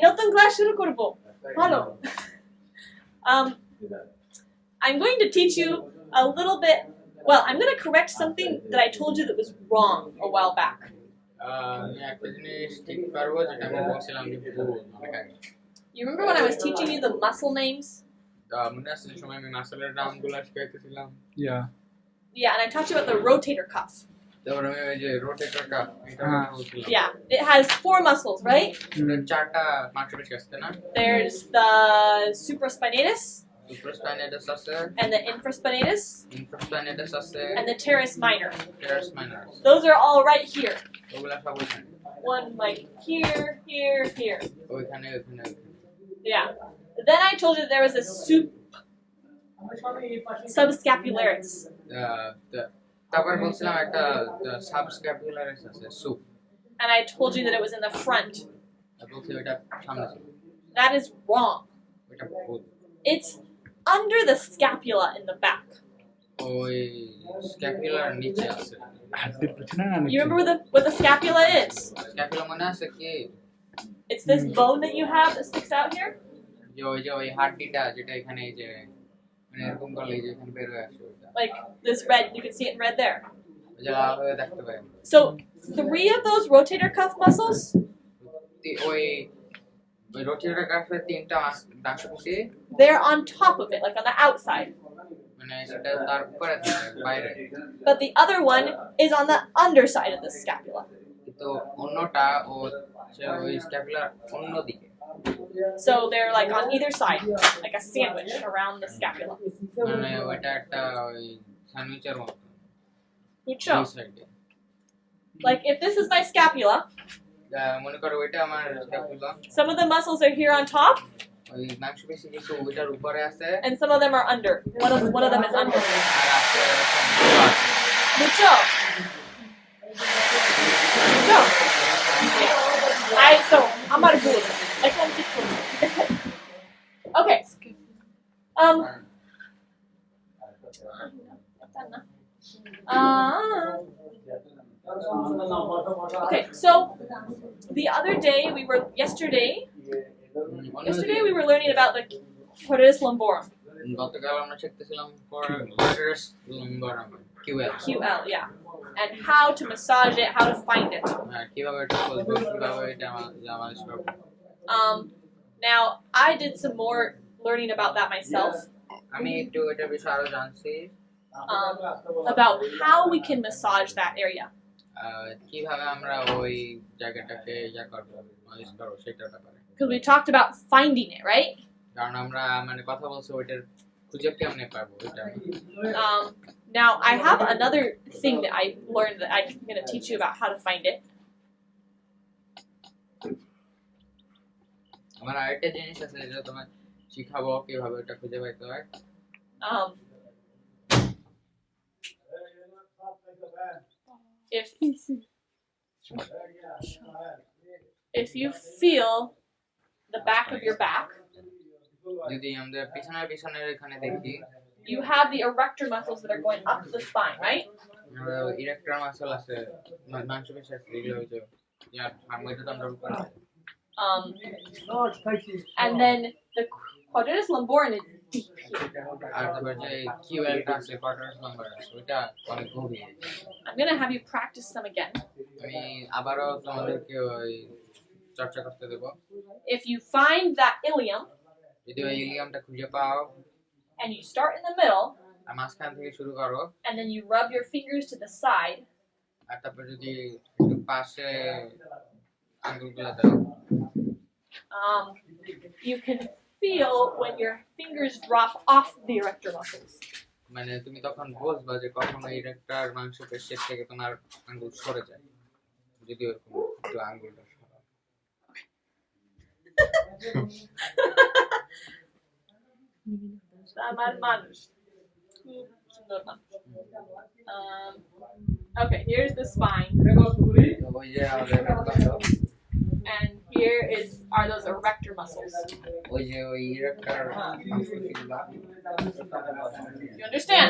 নতুন ক্লাস শুরু করব ভালো I'm going to teach you a little bit. Well, I'm going to correct something that I told you that was wrong a while back. You remember when I was teaching you the muscle names? Yeah. Yeah, and I taught you about the rotator cuff. Yeah, it has 4 muscles, right? There's the supraspinatus, and the infraspinatus, and the teres minor. Those are all right here. One like here, here, here. Yeah. Then I told you there was a subscapularis. And I told you that it was in the front. That is wrong. It's under the scapula in the back. You remember what the scapula is? It's this bone that you have that sticks out here. Like this red, you can see it in red there. So 3 of those rotator cuff muscles, they're on top of it, like on the outside. But the other one is on the underside of the scapula. So they're like on either side, like a sandwich around the scapula. Good show. Like if this is my scapula, some of the muscles are here on top, and some of them are under. One of them is under. Good show. Good show. So I'm not good. Okay. Okay, so the other day yesterday we were learning about the quadratus lumborum. QL, yeah. And how to massage it, how to find it. Now I did some more learning about that myself. About how we can massage that area. Because we talked about finding it, right? Now I have another thing that I learned that I'm going to teach you about how to find it. If you feel the back of your back, you have the erector muscles that are going up the spine, right? And then the quadratus lumborum is deep here. I'm going to have you practice some again. If you find that ilium, and you start in the middle, and then you rub your fingers to the side, you can feel when your fingers drop off the erector muscles. তুমি তখন বুঝবা যে কখনো erector মাংসপেশির থেকে তোমার আঙ্গুল সরে যায় যদি এরকম একটু আঙ্গুলটা Okay, here's the spine. And here are those erector muscles. You understand?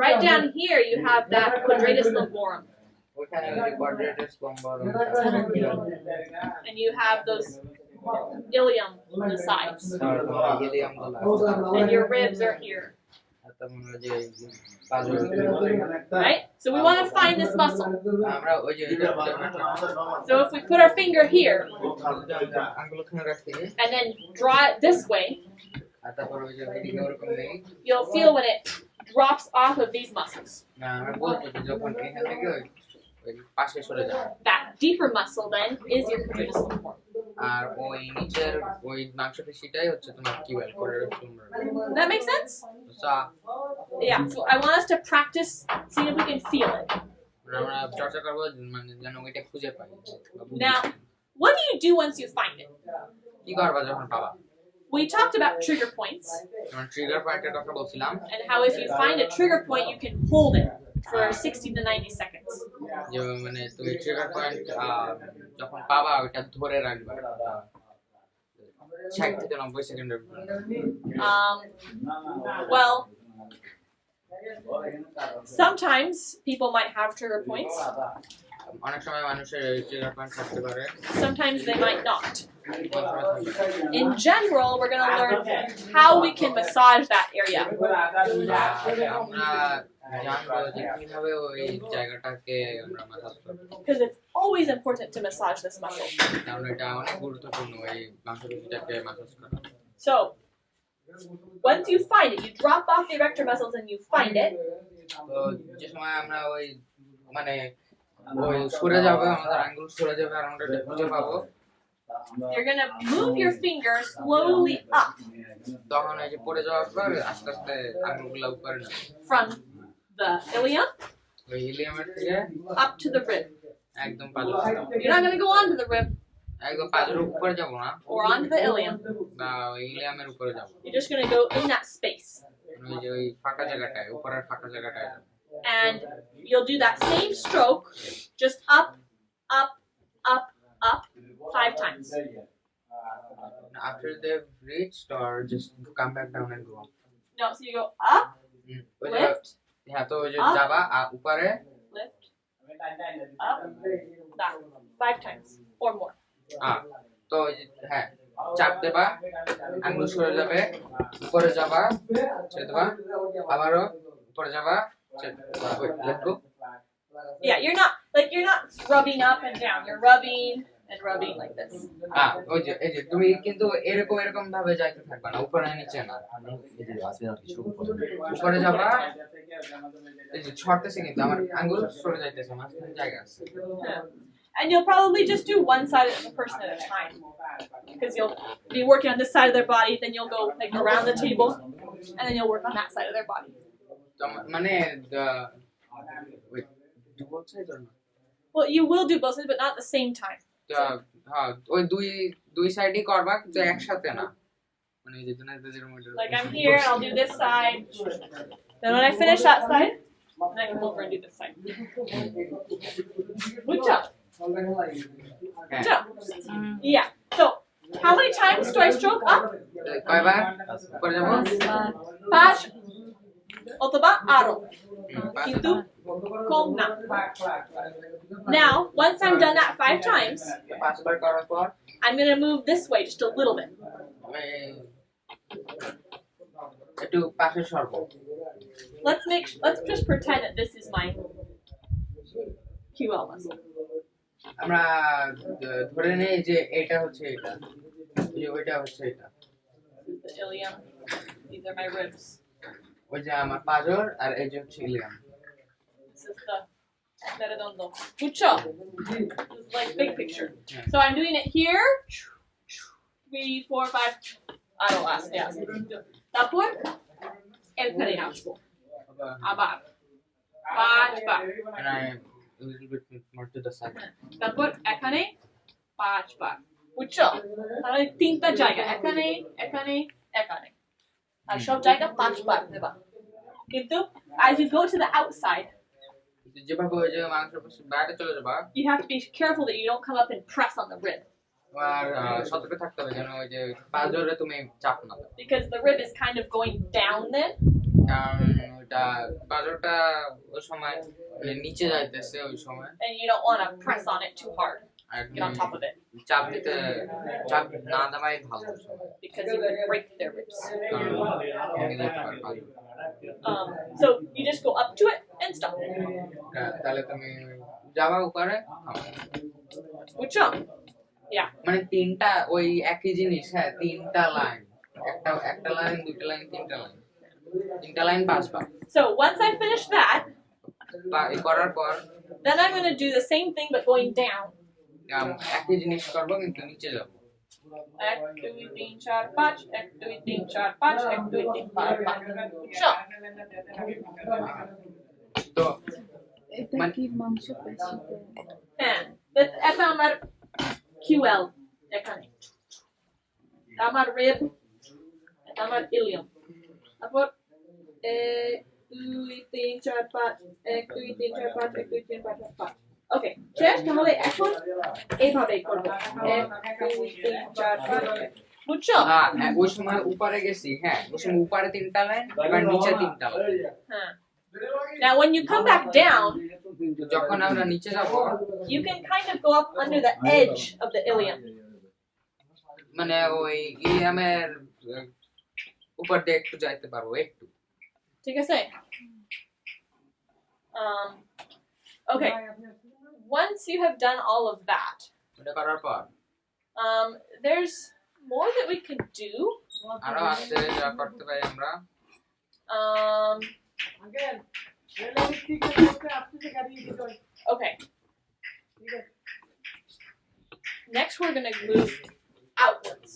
Right down here you have that quadratus lumborum. ওখানে ওই যে quadratus lumbar and you have those ilium on the sides, ilium গুলা and your ribs are here, তার মানে যে পাজর right? So we want to find this muscle. আমরা ওই যে So if we put our finger here আঙ্গুল ওখানে রাখি and then draw it this way, আর তারপর ওই যে এদিকে ওরকম নেই you'll feel when it drops off of these muscles. না আমরা বলবো যে যখন এখান থেকে ওই পাশে সরে যায় That deeper muscle then is your quadratus lumborum. আর ওই নিচের ওই মাংসপেশিটাই হচ্ছে তোমার কি বল quadratus lumbar Does that make sense? So Yeah, so I want us to practice, see if we can feel it. আমরা চর্চা করব মানে যেন ওইটা খুঁজে পাই Now, what do you do once you find it? কি করবা যখন পাবা We talked about trigger points আমরা ট্রিগার পয়েন্টের কথা বলছিলাম and how if you find a trigger point, you can hold it for 60 to 90 seconds. যে মানে তুমি ট্রিগার পয়েন্ট যখন পাবা ওটা ধরে রাখবা 60 থেকে 90 সেকেন্ডের Well, sometimes people might have trigger points, অনেক সময় মানুষের ট্রিগার পয়েন্ট থাকতে পারে sometimes they might not. অনেক সময় থাকবে না। In general, we're going to learn how we can massage that area. আমরা জানবো যে কিভাবে ওই জায়গাটাকে আমরা মাসাজ করব Because it's always important to massage this muscle. কারণ এটা অনেক গুরুত্বপূর্ণ এই মাংসপেশিটাকে মাসাজ করা So, once you find it, you drop off the erector muscles and you find it. তো যে সময় আমরা ওই মানে ওই সরে যাবে আমাদের আঙ্গুল সরে যাবে আর আমরা এটা খুঁজে পাবো You're going to move your finger slowly up তখন এই যে পড়ে যাওয়ার পর আস্তে আস্তে আঙ্গুলগুলো উপরে না from the ilium ওই ইলিয়ামের থেকে up to the rib. একদম পাজর You're not going to go onto the rib একদম পাজরের উপরে যাব না or onto the ilium. বা ওই ইলিয়ামের উপরে যাব You're just going to go in that space. ওই যে ওই ফাঁকা জায়গাটায় উপরের ফাঁকা জায়গাটায় And you'll do that same stroke, just up, up, up, up, 5 times. after they've reached or just come back down and go up No, so you go up, ওই যে lift, হ্যাঁ তো ওই যে Up. যাবা উপরে lift, up, back, 5 times or more. তো ওই যে হ্যাঁ চাপ দেবা আঙ্গুল সরে যাবে উপরে যাবা ছেড়ে দেবা আবারও উপরে যাবা let's go Yeah, you're not rubbing up and down. You're rubbing and rubbing like this. ওই যে এই যে তুমি কিন্তু এরকম এরকম ভাবে যাইতে থাকবা না উপরে নিচে না উপরে যাবা এই যে ছড়তেছে কিন্তু আমার আঙ্গুল সরে যাইতেছে মাঝখানে জায়গা আছে And you'll probably just do one side of the person at a time. Because you'll be working on this side of their body, then you'll go like around the table, and then you'll work on that side of their body. তো মানে wait do both sides or not Well, you will do both sides, but not at the same time. তো হ্যাঁ ওই দুই সাইডই করবা কিন্তু একসাথে না মানে এই যে দুজনের মধ্যে Like I'm here, and I'll do this side. Then when I finish that side, then I come over and do this side. Good job. Good job. Yeah. So, how many times do I stroke up? কয়বার করে যাব 5 অথবা আরো কিন্তু কম না Now, once I'm done that 5 times, 5বার করার পর I'm going to move this way just a little bit. আমি একটু পাশে সরব Let's just pretend that this is my QL muscle. আমরা ধরে নেই যে এটা হচ্ছে এটা এই ওইটা হচ্ছে এটা This is the ilium. These are my ribs. ওই যে আমার পাজর আর এই যে হচ্ছে Ilium This is the redondo. Mucho. This is like big picture. So I'm doing it here. 3, 4, 5. I don't last. Yeah. Tapos, el cariño. Abar. 5 bar. and I a little bit more to the side তারপর এখানে 5 বার বুঝছো তাহলে তিনটা জায়গা এখানে এখানে এখানে আর সব জায়গা 5 বার দেবা কিন্তু as you go to the outside যেভাবে ওই যে মাংসপেশি বাইরে চলে যাবা you have to be careful that you don't come up and press on the rib আর সতর্ক থাকতে হবে যেন ওই যে পাজরে তুমি চাপ না দাও because the rib is kind of going down then কারণ ওটা বাজুটা ওই সময় মানে নিচে যাইতেছে ওই সময় and you don't want to press on it too hard. R Get on top of it চাপ দিতে চাপ না দেওয়াই ভালো ওই সময় because you could break their ribs. কারণ ভেঙে যেতে পারে বাজু So you just go up to it and stop. তাহলে তুমি যাওয়া উপরে বুঝছো? Yeah. মানে তিনটা ওই একই জিনিস হ্যাঁ তিনটা লাইন একটা লাইন দুটো লাইন তিনটা লাইন পাঁচবার So once I finish that, করার পর then I'm going to do the same thing but going down. একই জিনিস করবো কিন্তু নিচে যাবো 1 2 3 4 5 1 2 3 4 5 1 2 3 4 5 বুঝছো? তো এটা কি মাংস পেশিতে হ্যাঁ এটা আমার QL এখানে এটা আমার rib এটা আমার ilium তারপর 1 2 3 4 5 1 2 3 4 5 1 2 3 4 5 ওকে শেষ তাহলে এখন এইভাবেই করব 1 2 3 4 5 বুঝছো? ওই সময় উপরে গেছি হ্যাঁ ওই সময় উপরে তিনটা লাইন এবার নিচে তিনটা লাইন হ্যাঁ Now when you come back down, যখন আমরা নিচে যাব you can kind of go up under the edge of the ilium. মানে ওই ইলিয়ামের উপর দিয়ে একটু যাইতে পারবো একটু ঠিক আছে? Okay. Once you have done all of that, এটা করার পর there's more that we could do. আরো আছে যা করতে পারি আমরা Okay. Next, we're going to move outwards.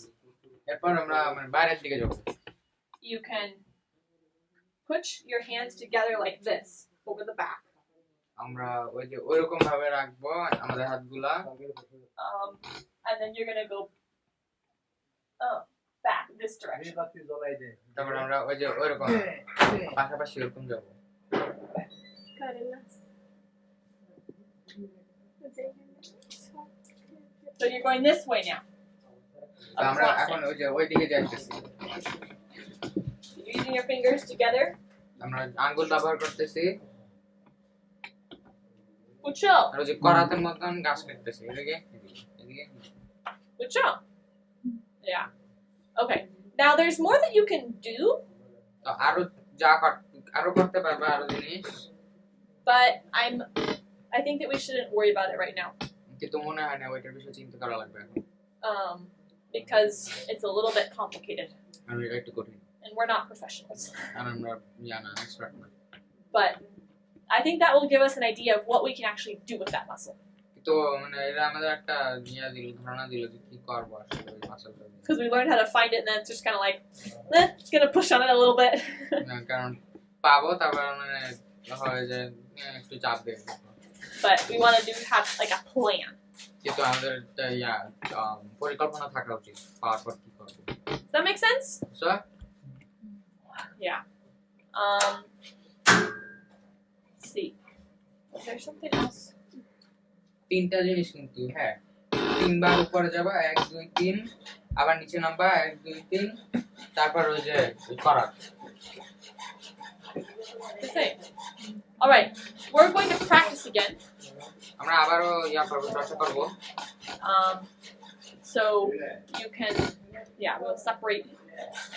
এরপর আমরা মানে বাইরের দিকে যাব You can put your hands together like this over the back. আমরা ওই যে ওইরকম ভাবে রাখবো আমাদের হাতগুলা And then you're going to go back this direction. তারপর আমরা ওই যে ওইরকম পাশাপাশি ওরকম যাব So you're going this way now. আমরা Across এখন it. ওই যে ওই দিকে যাইতেছি You're using your fingers together. আমরা আঙ্গুল ব্যবহার করতেছি Mucho. আর ওই যে করাতের মতন গাছ কাটতেছি এদিকে এদিকে Mucho. Yeah. Okay. Now there's more that you can do, তো আরো আরো করতে পারবে আরো জিনিস but I think that we shouldn't worry about it right now. কিন্তু মনে হয় না ওইটার বিষয়ে চিন্তা করা লাগবে এখন Because it's a little bit complicated, আর এটা একটু কঠিন and we're not professionals. আর আমরা জানা এক্সপার্ট না But I think that will give us an idea of what we can actually do with that muscle. তো মানে এরা আমাদের একটা ধারণা দিল যে কি করব আসলে ওই মাসলটা Because we learned how to find it, and then it's just kind of like, it's gonna push on it a little bit. কারণ পাবো তারপর মানে হয় যে একটু চাপ দেব But we want to have like a plan. কিন্তু আমাদের একটা পরিকল্পনা থাকা উচিত পাওয়ার পর কি করব Does that make sense? So Yeah. Let's see. Was there something else? তিনটা জিনিস কিন্তু হ্যাঁ তিনবার উপরে যাবা 1 2 3 আবার নিচে নামবা 1 2 3 তারপর ওই যে করা The same. All right. We're going to practice again. আমরা আবারো করব চর্চা করব So you can, we'll separate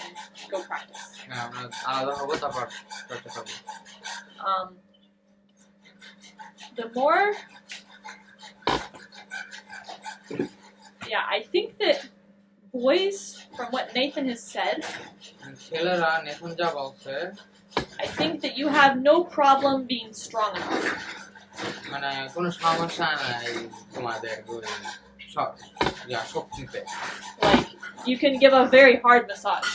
and go practice. হ্যাঁ আমরা আলাদা হব তারপর চর্চা করব The more, I think that boys, from what Nathan has said, ছেলেরা নেখন যা বলছে I think that you have no problem being strong enough. মানে কোনো সমস্যা নাই তোমাদের শক্তিতে Like, you can give a very hard massage.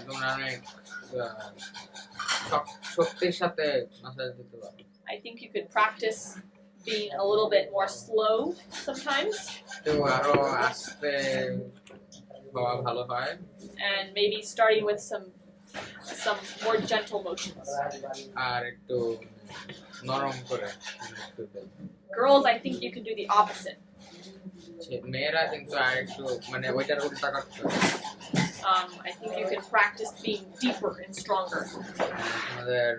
তোমরা অনেক শক্তির সাথে মাসাজ দিতে পারো I think you could practice being a little bit more slow sometimes, তো আরো আস্তে হওয়া ভালো হয় and maybe starting with some more gentle motions. আর একটু নরম করে Girls, I think you can do the opposite. মেয়েরা কিন্তু আর একটু মানে ওইটার উল্টা করতে হবে I think you can practice being deeper and stronger. আমাদের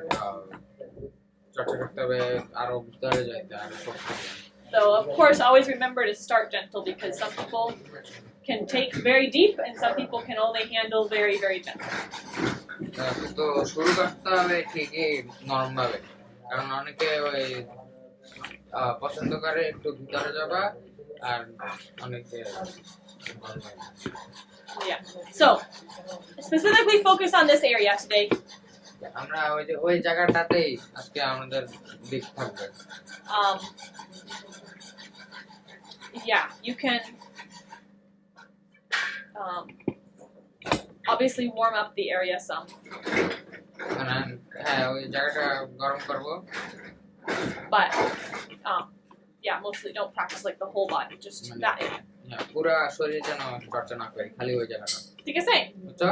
চর্চা করতে হবে আরো ভিতরে যাইতে আরো শক্তি। So of course, always remember to start gentle because some people can take very deep and some people can only handle very, very gentle. তো শুরু করতে হবে ঠিকই নরম ভাবে, কারণ অনেকে ওই পছন্দ করে একটু ভিতরে যাবা আর অনেকে Yeah. So specifically focus on this area today. আমরা ওই জায়গাটাতেই আজকে আমাদের দিক থাকবে। Yeah, you can obviously warm up the area some. হ্যাঁ ওই জায়গাটা গরম করব, But yeah, mostly don't practice like the whole body, just that area. হ্যাঁ পুরো শরীর যেন চর্চা না করি, খালি ওই জায়গাটা। ঠিক আছে? বুঝছো?